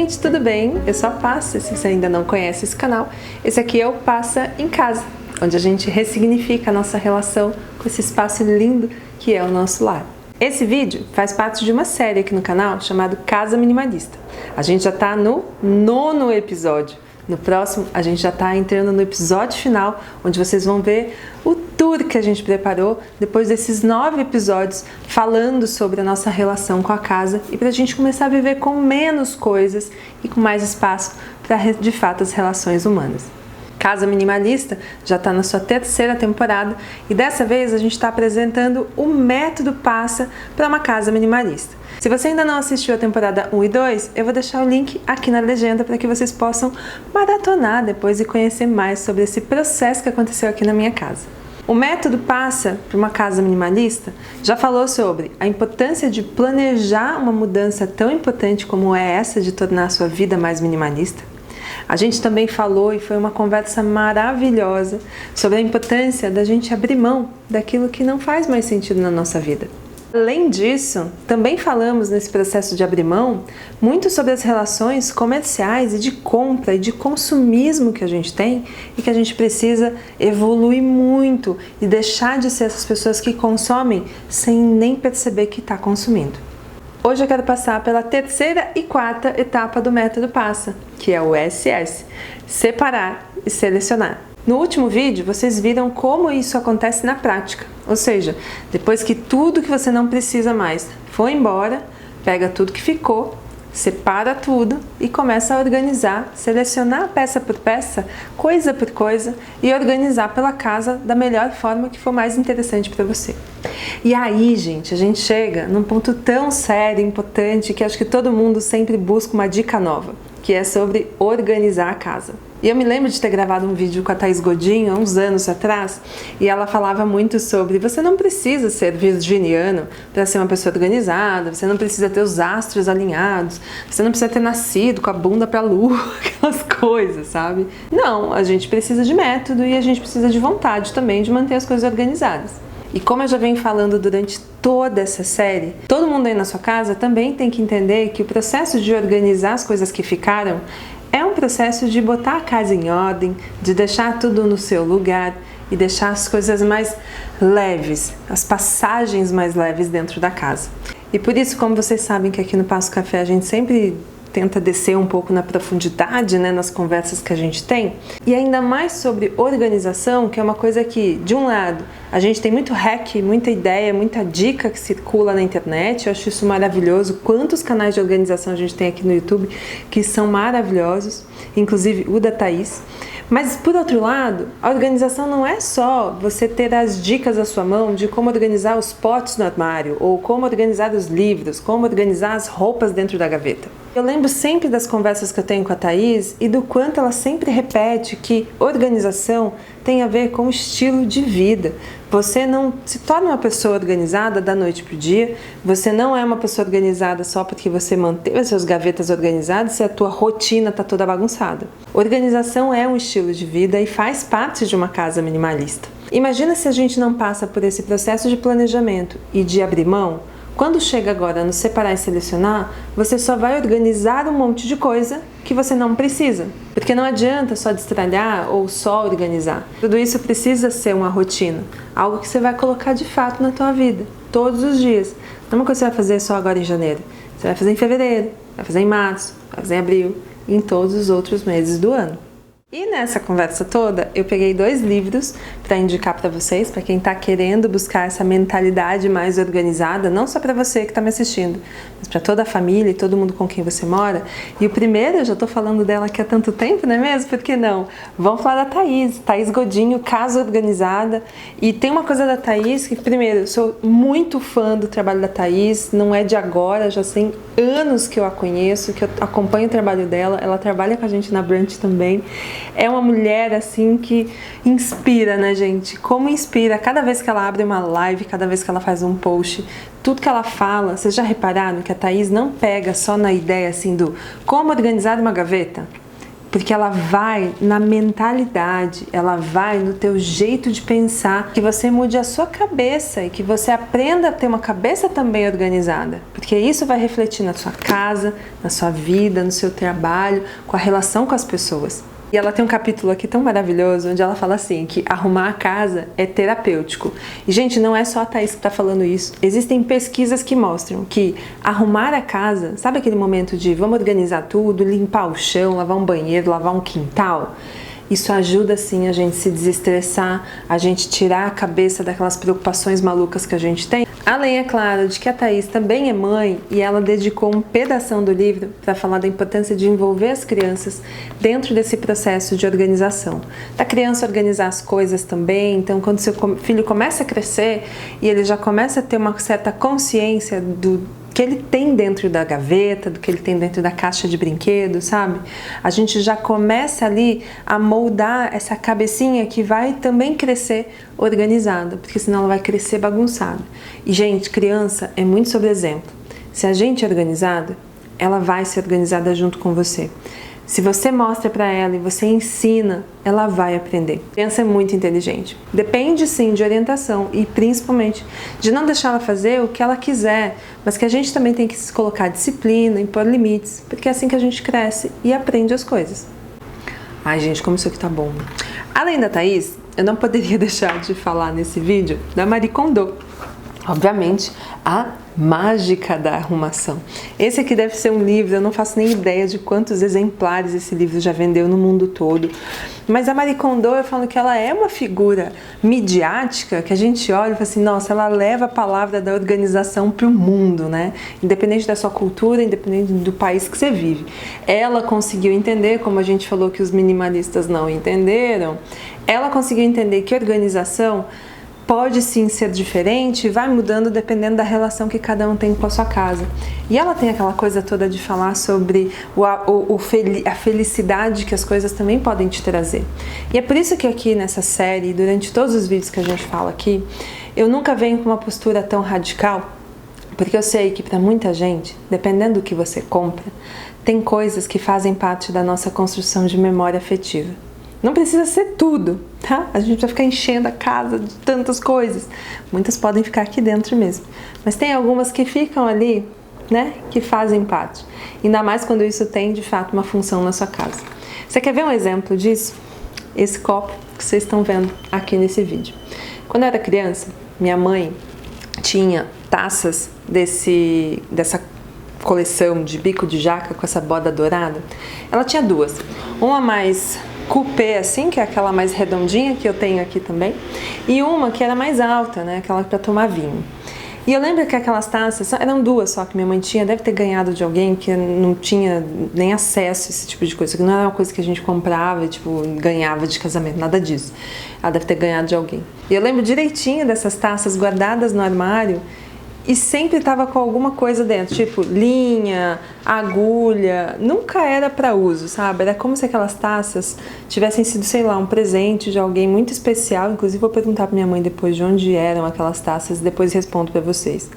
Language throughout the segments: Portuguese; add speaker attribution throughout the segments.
Speaker 1: gente, tudo bem? Eu sou a Passa, se você ainda não conhece esse canal, esse aqui é o Passa em Casa, onde a gente ressignifica a nossa relação com esse espaço lindo que é o nosso lar. Esse vídeo faz parte de uma série aqui no canal chamado Casa Minimalista. A gente já está no 9º episódio. No próximo, a gente já está entrando no episódio final, onde vocês vão ver o tour que a gente preparou depois desses 9 episódios falando sobre a nossa relação com a casa e para a gente começar a viver com menos coisas e com mais espaço para, de fato, as relações humanas. Casa Minimalista já está na sua 3ª temporada e dessa vez a gente está apresentando o método Passa para uma casa minimalista. Se você ainda não assistiu a temporada 1 e 2, eu vou deixar o link aqui na legenda para que vocês possam maratonar depois e conhecer mais sobre esse processo que aconteceu aqui na minha casa. O método Passa para uma casa minimalista já falou sobre a importância de planejar uma mudança tão importante como é essa de tornar a sua vida mais minimalista. A gente também falou, e foi uma conversa maravilhosa, sobre a importância da gente abrir mão daquilo que não faz mais sentido na nossa vida. Além disso, também falamos nesse processo de abrir mão muito sobre as relações comerciais e de compra e de consumismo que a gente tem e que a gente precisa evoluir muito e deixar de ser essas pessoas que consomem sem nem perceber que está consumindo. Hoje eu quero passar pela 3ª e 4ª etapa do método Passa, que é o SS, separar e selecionar. No último vídeo, vocês viram como isso acontece na prática, ou seja, depois que tudo que você não precisa mais foi embora, pega tudo que ficou, separa tudo e começa a organizar, selecionar peça por peça, coisa por coisa e organizar pela casa da melhor forma que for mais interessante para você. E aí, gente, a gente chega num ponto tão sério e importante que acho que todo mundo sempre busca uma dica nova, que é sobre organizar a casa. E eu me lembro de ter gravado um vídeo com a Thaís Godinho há uns anos atrás e ela falava muito sobre você não precisa ser virginiano para ser uma pessoa organizada, você não precisa ter os astros alinhados, você não precisa ter nascido com a bunda para a lua, aquelas coisas, sabe? Não, a gente precisa de método e a gente precisa de vontade também de manter as coisas organizadas. E como eu já venho falando durante toda essa série, todo mundo aí na sua casa também tem que entender que o processo de organizar as coisas que ficaram é um processo de botar a casa em ordem, de deixar tudo no seu lugar e deixar as coisas mais leves, as passagens mais leves dentro da casa. E por isso, como vocês sabem que aqui no Passo Café a gente sempre tenta descer um pouco na profundidade, né, nas conversas que a gente tem, e ainda mais sobre organização, que é uma coisa que, de um lado, a gente tem muito hack, muita ideia, muita dica que circula na internet, eu acho isso maravilhoso, quantos canais de organização a gente tem aqui no YouTube que são maravilhosos, inclusive o da Thaís. Mas, por outro lado, a organização não é só você ter as dicas à sua mão de como organizar os potes no armário, ou como organizar os livros, como organizar as roupas dentro da gaveta. Eu lembro sempre das conversas que eu tenho com a Thaís e do quanto ela sempre repete que organização tem a ver com estilo de vida. Você não se torna uma pessoa organizada da noite para o dia, você não é uma pessoa organizada só porque você manteve as suas gavetas organizadas e a tua rotina está toda bagunçada. Organização é um estilo de vida e faz parte de uma casa minimalista. Imagina se a gente não passa por esse processo de planejamento e de abrir mão. Quando chega agora no separar e selecionar, você só vai organizar um monte de coisa que você não precisa. Porque não adianta só destralhar ou só organizar. Tudo isso precisa ser uma rotina, algo que você vai colocar de fato na tua vida, todos os dias. Não é uma coisa que você vai fazer só agora em janeiro. Você vai fazer em fevereiro, vai fazer em março, vai fazer em abril e em todos os outros meses do ano. E nessa conversa toda, eu peguei 2 livros para indicar para vocês, para quem está querendo buscar essa mentalidade mais organizada, não só para você que está me assistindo, mas para toda a família e todo mundo com quem você mora. E o primeiro, eu já estou falando dela aqui há tanto tempo, não é mesmo? Por que não? Vamos falar da Thaís Godinho, Casa Organizada. E tem uma coisa da Thaís que, primeiro, eu sou muito fã do trabalho da Thaís, não é de agora, já tem anos que eu a conheço, que eu acompanho o trabalho dela, ela trabalha com a gente na Brunch também. É uma mulher, assim, que inspira, né, gente? Como inspira cada vez que ela abre uma live, cada vez que ela faz um post, tudo que ela fala. Vocês já repararam que a Thaís não pega só na ideia, assim, do como organizar uma gaveta? porque ela vai na mentalidade, ela vai no teu jeito de pensar, que você mude a sua cabeça e que você aprenda a ter uma cabeça também organizada, porque isso vai refletir na sua casa, na sua vida, no seu trabalho, com a relação com as pessoas. E ela tem um capítulo aqui tão maravilhoso, onde ela fala assim, que arrumar a casa é terapêutico. E, gente, não é só a Thaís que está falando isso. Existem pesquisas que mostram que arrumar a casa, sabe aquele momento de vamos organizar tudo, limpar o chão, lavar um banheiro, lavar um quintal? Isso ajuda, sim, a gente se desestressar, a gente tirar a cabeça daquelas preocupações malucas que a gente tem. Além, é claro, de que a Thaís também é mãe e ela dedicou um pedação do livro para falar da importância de envolver as crianças dentro desse processo de organização. Da criança organizar as coisas também, então quando seu filho começa a crescer e ele já começa a ter uma certa consciência do que ele tem dentro da gaveta, do que ele tem dentro da caixa de brinquedos, sabe? A gente já começa ali a moldar essa cabecinha que vai também crescer organizada, porque senão ela vai crescer bagunçada. E, gente, criança é muito sobre exemplo. Se a gente é organizada, ela vai ser organizada junto com você. Se você mostra para ela e você ensina, ela vai aprender. A criança é muito inteligente. Depende sim de orientação e principalmente de não deixar ela fazer o que ela quiser, mas que a gente também tem que se colocar disciplina, impor limites, porque é assim que a gente cresce e aprende as coisas. Ai, gente, como isso aqui tá bom. Além da Thaís, eu não poderia deixar de falar nesse vídeo da Marie Kondo. Obviamente, a mágica da arrumação. Esse aqui deve ser um livro, eu não faço nem ideia de quantos exemplares esse livro já vendeu no mundo todo. Mas a Marie Kondo, eu falo que ela é uma figura midiática, que a gente olha e fala assim, nossa, ela leva a palavra da organização para o mundo, né? Independente da sua cultura, independente do país que você vive. Ela conseguiu entender, como a gente falou que os minimalistas não entenderam, ela conseguiu entender que organização pode sim ser diferente, vai mudando dependendo da relação que cada um tem com a sua casa. E ela tem aquela coisa toda de falar sobre a felicidade que as coisas também podem te trazer. E é por isso que aqui nessa série, durante todos os vídeos que a gente fala aqui, eu nunca venho com uma postura tão radical, porque eu sei que para muita gente, dependendo do que você compra, tem coisas que fazem parte da nossa construção de memória afetiva. Não precisa ser tudo, tá? A gente vai ficar enchendo a casa de tantas coisas. Muitas podem ficar aqui dentro mesmo. Mas tem algumas que ficam ali, né? Que fazem parte. Ainda mais quando isso tem, de fato, uma função na sua casa. Você quer ver um exemplo disso? Esse copo que vocês estão vendo aqui nesse vídeo. Quando eu era criança, minha mãe tinha taças dessa coleção de bico de jaca com essa borda dourada. Ela tinha duas. Uma mais coupé, assim, que é aquela mais redondinha que eu tenho aqui também, e uma que era mais alta, né, aquela para tomar vinho. E eu lembro que aquelas taças, eram duas só que minha mãe tinha, deve ter ganhado de alguém que não tinha nem acesso a esse tipo de coisa, que não era uma coisa que a gente comprava e, tipo, ganhava de casamento, nada disso. Ela deve ter ganhado de alguém. E eu lembro direitinho dessas taças guardadas no armário, e sempre estava com alguma coisa dentro, tipo linha, agulha, nunca era para uso, sabe? Era como se aquelas taças tivessem sido, sei lá, um presente de alguém muito especial. Inclusive vou perguntar para minha mãe depois de onde eram aquelas taças, depois respondo para vocês.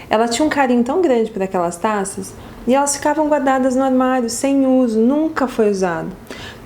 Speaker 1: Ela tinha um carinho tão grande por aquelas taças e elas ficavam guardadas no armário, sem uso, nunca foi usado.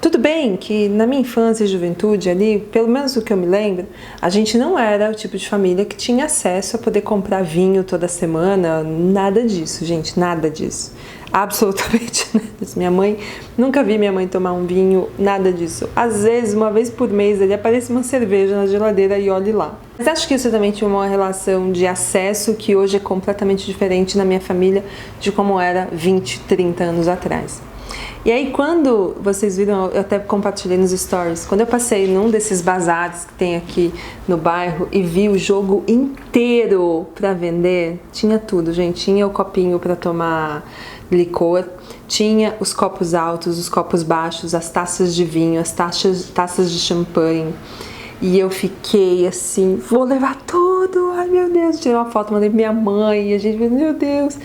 Speaker 1: Tudo bem que na minha infância e juventude ali, pelo menos do que eu me lembro, a gente não era o tipo de família que tinha acesso a poder comprar vinho toda semana, nada disso, gente, nada disso. Absolutamente nada disso. Nunca vi minha mãe tomar um vinho, nada disso. Às vezes, uma vez por mês, ali aparece uma cerveja na geladeira e olhe lá. Mas acho que isso também tinha uma relação de acesso que hoje é completamente diferente na minha família de como era 20, 30 anos atrás. E aí quando vocês viram, eu até compartilhei nos stories, quando eu passei num desses bazares que tem aqui no bairro e vi o jogo inteiro para vender, tinha tudo, gente, tinha o copinho para tomar licor, tinha os copos altos, os copos baixos, as taças de vinho, as taças de champanhe. E eu fiquei assim, vou levar tudo, ai meu Deus, tirei uma foto, mandei pra minha mãe, e a gente falou, meu Deus,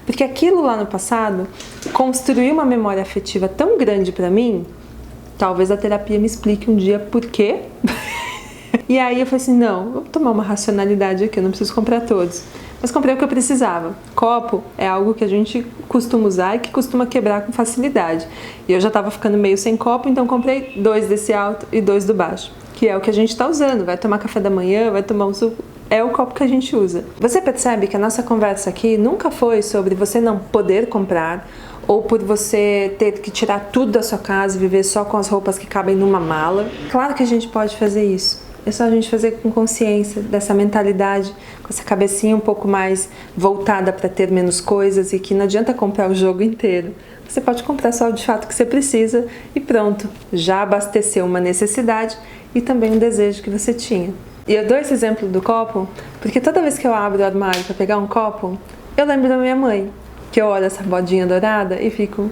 Speaker 1: porque aquilo lá no passado construiu uma memória afetiva tão grande pra mim, talvez a terapia me explique um dia por quê. E aí eu falei assim, não, vou tomar uma racionalidade aqui, eu não preciso comprar todos. mas comprei o que eu precisava. Copo é algo que a gente costuma usar e que costuma quebrar com facilidade. E eu já estava ficando meio sem copo, então comprei 2 desse alto e 2 do baixo, que é o que a gente está usando. Vai tomar café da manhã, vai tomar um suco, é o copo que a gente usa. Você percebe que a nossa conversa aqui nunca foi sobre você não poder comprar, ou por você ter que tirar tudo da sua casa e viver só com as roupas que cabem numa mala. Claro que a gente pode fazer isso. É só a gente fazer com consciência dessa mentalidade, com essa cabecinha um pouco mais voltada para ter menos coisas e que não adianta comprar o jogo inteiro. Você pode comprar só de fato que você precisa e pronto, já abasteceu uma necessidade e também um desejo que você tinha. E eu dou esse exemplo do copo porque toda vez que eu abro o armário para pegar um copo, eu lembro da minha mãe. Que eu olho essa bodinha dourada e fico,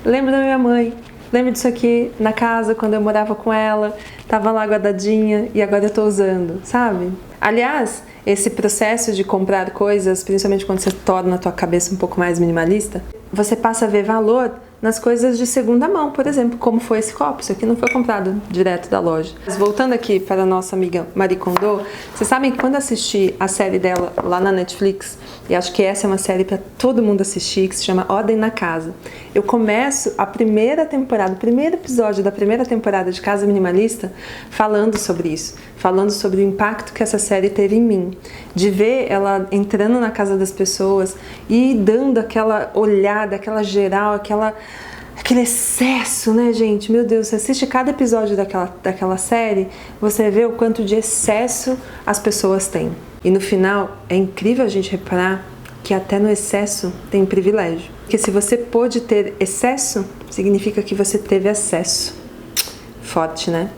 Speaker 1: lembro da minha mãe, lembro disso aqui na casa quando eu morava com ela, tava lá guardadinha e agora eu tô usando, sabe? Aliás, esse processo de comprar coisas, principalmente quando você torna a tua cabeça um pouco mais minimalista, você passa a ver valor nas coisas de segunda mão, por exemplo, como foi esse copo. Isso aqui não foi comprado direto da loja. Mas voltando aqui para a nossa amiga Marie Kondo, vocês sabem que quando assisti a série dela lá na Netflix, e acho que essa é uma série para todo mundo assistir, que se chama Ordem na Casa, eu começo a primeira temporada, o primeiro episódio da primeira temporada de Casa Minimalista falando sobre isso, falando sobre o impacto que essa série teve em mim, de ver ela entrando na casa das pessoas e dando aquela olhada, aquela geral, aquele excesso, né, gente? Meu Deus, você assiste cada episódio daquela série, você vê o quanto de excesso as pessoas têm. E no final, é incrível a gente reparar que até no excesso tem privilégio. Porque se você pôde ter excesso, significa que você teve acesso. Forte, né?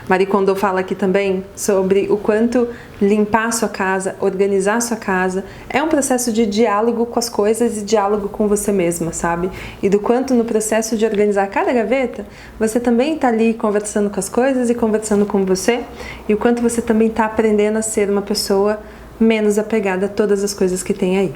Speaker 1: Marie Kondo fala aqui também sobre o quanto limpar a sua casa, organizar a sua casa, é um processo de diálogo com as coisas e diálogo com você mesma, sabe? E do quanto no processo de organizar cada gaveta, você também está ali conversando com as coisas e conversando com você, e o quanto você também está aprendendo a ser uma pessoa menos apegada a todas as coisas que tem aí.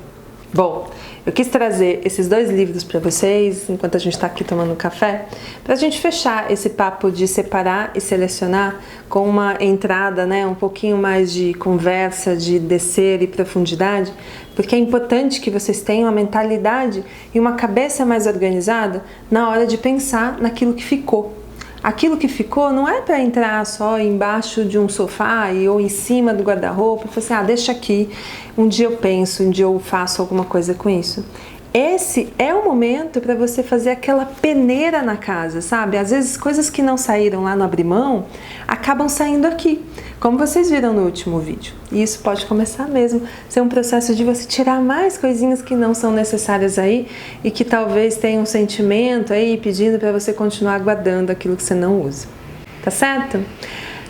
Speaker 1: Bom, eu quis trazer esses 2 livros para vocês, enquanto a gente está aqui tomando um café, para a gente fechar esse papo de separar e selecionar com uma entrada, né, um pouquinho mais de conversa, de descer e profundidade, porque é importante que vocês tenham uma mentalidade e uma cabeça mais organizada na hora de pensar naquilo que ficou. Aquilo que ficou não é para entrar só embaixo de um sofá ou em cima do guarda-roupa e falar assim, deixa aqui, um dia eu penso, um dia eu faço alguma coisa com isso. Esse é o momento para você fazer aquela peneira na casa, sabe? Às vezes coisas que não saíram lá no abrir mão acabam saindo aqui, como vocês viram no último vídeo. E isso pode começar mesmo a ser um processo de você tirar mais coisinhas que não são necessárias aí e que talvez tenham um sentimento aí pedindo para você continuar guardando aquilo que você não usa. Tá certo?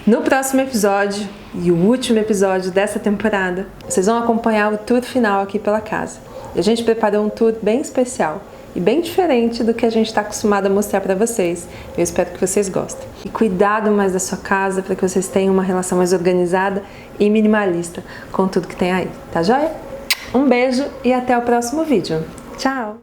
Speaker 1: No próximo episódio e o último episódio dessa temporada, vocês vão acompanhar o tour final aqui pela casa. E a gente preparou um tour bem especial e bem diferente do que a gente está acostumado a mostrar para vocês. Eu espero que vocês gostem. E cuidado mais da sua casa para que vocês tenham uma relação mais organizada e minimalista com tudo que tem aí, tá joia? Um beijo e até o próximo vídeo. Tchau!